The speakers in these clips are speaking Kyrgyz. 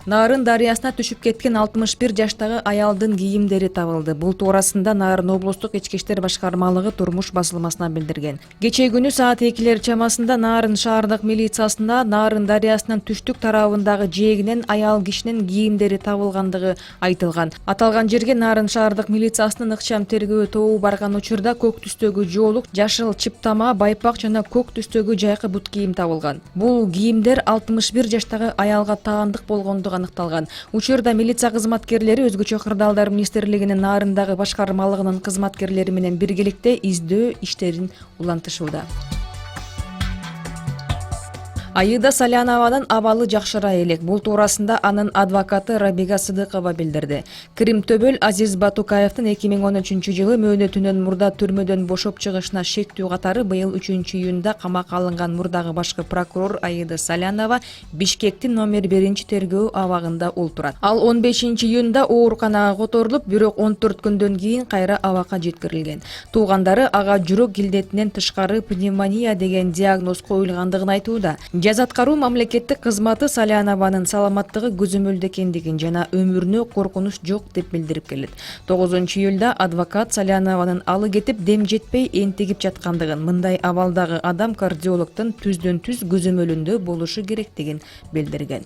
Нарын дарыясына түшүп кеткен 61 жаштагы аялдын кийимдери табылды. Бул туурасында Нарын облустук ички иштер башкармалыгы турмуш басылмасына билдирген. Кечээ күнү саат 2 чамасында Нарын шаардык милициясында Нарын дарыясынын түштүк тарабындагы жээгинен аял кишинин кийимдери табылгандыгы айтылган. Аталган жерге Нарын шаардык милициясынын ыкчам тергөө тобу барган учурда көк түстөгү жоолук, жашыл чыптама, байпак жана көк түстөгү жайкы бут кийим табылган. Бул кийимдер 61 жаштагы аялга таандык болгондугу аныкталган. Учурда милиция кызматкерлери Өзгөчө кырдаалдар министрлигинин Нарындагы башкармалыгынын кызматкерлери менен биргеликте издөө иштерин улантышууда. Аида Салянованын абалы жакшыра элек. Бул туурасында анын адвокаты Рабига Сыдыкова билдирди. Кримтөбөл Азиз Батукаевдин 2013-жылы мөөнөтүнөн мурда түрмөдөн бошоп чыгышына шектүү катары быйыл 3-июнда камакка алынган мурдагы башкы прокурор Аида Салянова Бишкектин номер 1 тергөө абагында олтурат. Ал 15-июнда ооруканага которулуп, бирок 14 күндөн кийин кайра абакка жеткирилген. Туугандары ага жүрөк килдетинен тышкары пневмония деген диагноз коюлгандыгын айтууда. Жазаткаруу мамлекеттик кызматы Салянованын саламаттыгы көзөмөлдө экендигин жана өмүрүнө коркунуч жок деп билдирип келет. 9-июлда адвокат Салянованын алы кетип дем жетпей энтигип жаткандыгын, мындай абалдагы адам кардиологдун түздөн-түз көзөмөлүндө болушу керектигин билдирген.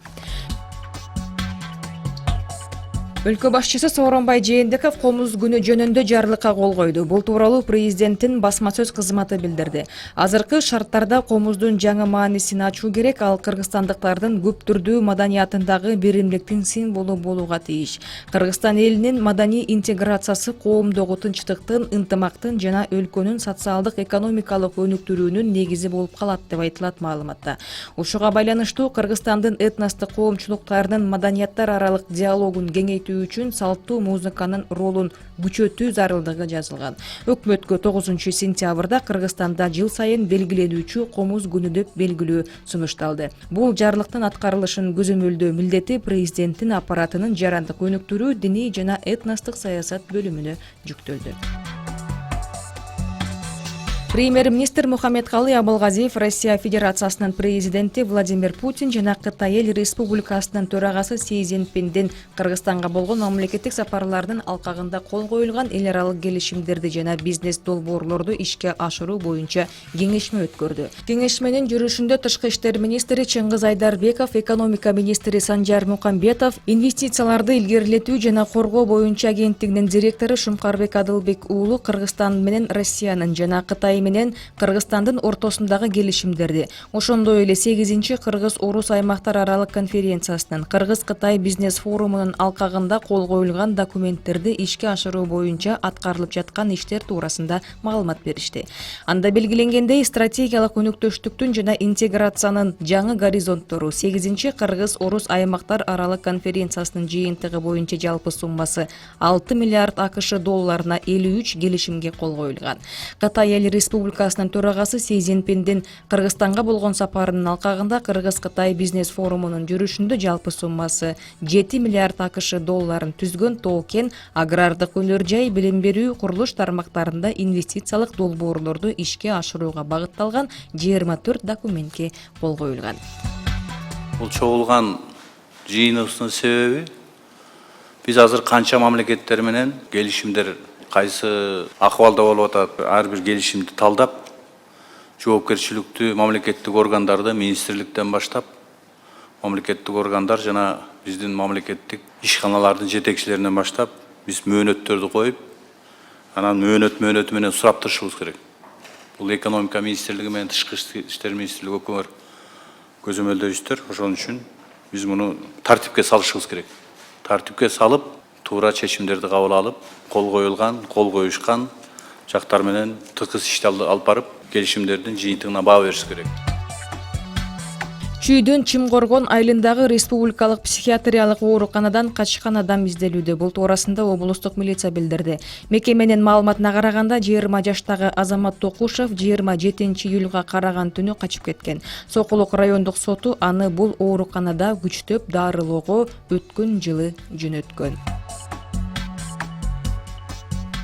Өлкө башчысы Сооронбай Жээнбеков комуз күнү жөнүндө жарлыкка кол койду. Бул тууралуу президенттин басма сөз кызматы билдирди. Азыркы шарттарда комуздун жаңы маанисин ачуу керек, ал кыргызстандыктардын көп түрдүү маданиятындагы биримдиктин символу болууга тийиш. Кыргызстан элинин маданий интеграциясы коомдогу тынчтыктын, ынтымактын жана өлкөнүн социалдык экономикалык өнүктүрүүнүн негизи болуп калат деп айтылат маалыматта. Ушуга байланыштуу Кыргызстандын этностук коомчулуктарынын маданияттар аралык диалогун кеңейтүү үчүн салттуу музыканын ролун күчөтүү зарылдыгы жазылган. Өкмөткө 9-сентябрда Кыргызстанда жыл сайын белгиленүүчү комуз күнү деп белгилөө сунушталды. Бул жарлыктын аткарылышын көзөмөлдөө милдети президенттин аппаратынын жарандык өнүктүрүү, диний жана этностук саясат бөлүмүнө жүктөлдү. Премьер-министр Мухаммедкалый Абылгазиев Россия Федерациясынын президенти Владимир Путин жана Кытай Эл Республикасынын төрагасы Си Цзиньпиндин Кыргызстанга болгон мамлекеттик сапарларынын алкагында кол коюлган эл аралык келишимдерди жана бизнес долбоорлорду ишке ашыруу боюнча кеңешме өткөрдү. Кеңешменин жүрүшүндө тышкы иштер министри Чыңгыз Айдарбеков, экономика министри Санжар Мукамбетов, инвестицияларды илгерилетүү жана коргоо боюнча агенттигинин директору Шумкарбек Адылбек уулу Кыргызстан менен Россиянын жана Кытай менен Кыргызстандын ортосундагы келишимдерди, ошондой эле 8-чи Кыргыз-Орус аймактар аралык конференциясынын, Кыргыз-Кытай бизнес форумунун алкагында кол коюлган документтерди ишке ашыруу боюнча аткарылып жаткан иштер туурасында маалымат беришти. Анда белгиленгендей, стратегиялык өнүктүштүктүн жана интеграциянын жаңы горизонттору 8-чи Кыргыз-Орус аймактар аралык конференциясынын жыйынтыгы боюнча жалпы суммасы 6 миллиард АКШ долларына 53 келишимге кол коюлган. Кытай Эл Республикасынын төрагасы Си Цзиньпиндин Кыргызстанга болгон сапарынын алкагында Кыргыз-Кытай бизнес форумунун жүрүшүндө жалпы суммасы 7 миллиард АКШ долларын түзгөн тоо-кен, агрардык өнөр жай, билим берүү, курулуш тармактарында инвестициялык долбоорлорду ишке ашырууга багытталган 24 документке кол коюлган. Бул чогулган жыйыныбыздын себеби биз азыр канча мамлекеттер менен келишимдер кайсы акыбалда болуп атат, ар бир келишимди талдап, жоопкерчиликтүү мамлекеттик органдарды министрликтен баштап, мамлекеттик органдар жана биздин мамлекеттик ишканалардын жетекчилеринен баштап, биз мөөнөттөрдү коюп, анан мөөнөт менен сурап турушубуз керек. Бул экономика министрлиги менен тышкы иштер министрлиги өкмөр көзөмөлдөйүздөр, ошон үчүн биз муну тартипке салышыбыз керек. Тартипке салып, туура чечимдерди кабыл алып, кол коюшкан жактар менен тыгыз ишти алып барып, келишимдердин жыйынтыгына баа бериш керек. Чүйдөн Чымкоргон айылындагы республикалык психиатриялык ооруканадан качкан адам изделүүдө. Бул туурасында облустук милиция билдирди. Мекеменин маалыматына караганда 20 жаштагы Азамат Токушев 27-июлга караган түнү качып кеткен. Сокулук райондук соту аны бул ооруканада күчтөп дарылоого өткөн жылы жөнөткөн.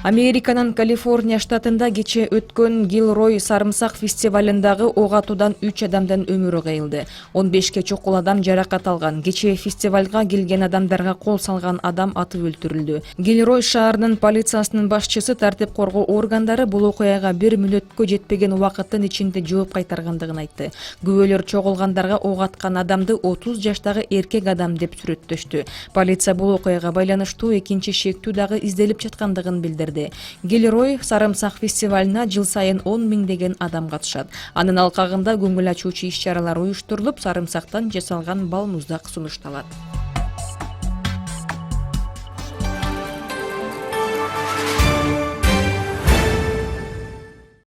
Американын Калифорния штатында кече өткөн Гилрой сарымсак фестивалындагы ок атуудан 3 адамдын өмүрү кыйылды. 15ке чукул адам жаракат алган. Кече фестивалга келген адамдарга кол салган адам атып өлтүрүлдү. Гилрой шаарынын полициясынын башчысы тартип коргоо органдары бул окуяга 1 мүнөткө жетпеген убакыттын ичинде жооп кайтаргандыгын айтты. Күбөлөр чогулгандарга ок аткан адамды 30 жаштагы эркек адам деп сүрөттөштү. Полиция бул окуяга байланыштуу экинчи шектүү дагы изделип жаткандыгын билдирди. Гилрой сарымсак фестивалына жыл сайын 10 миңдеген адам катышат. Анын алкагында көңүл ачуучу иш-чаралар уюштурулуп, сарымсактан жасалган балмуздак сунушталат.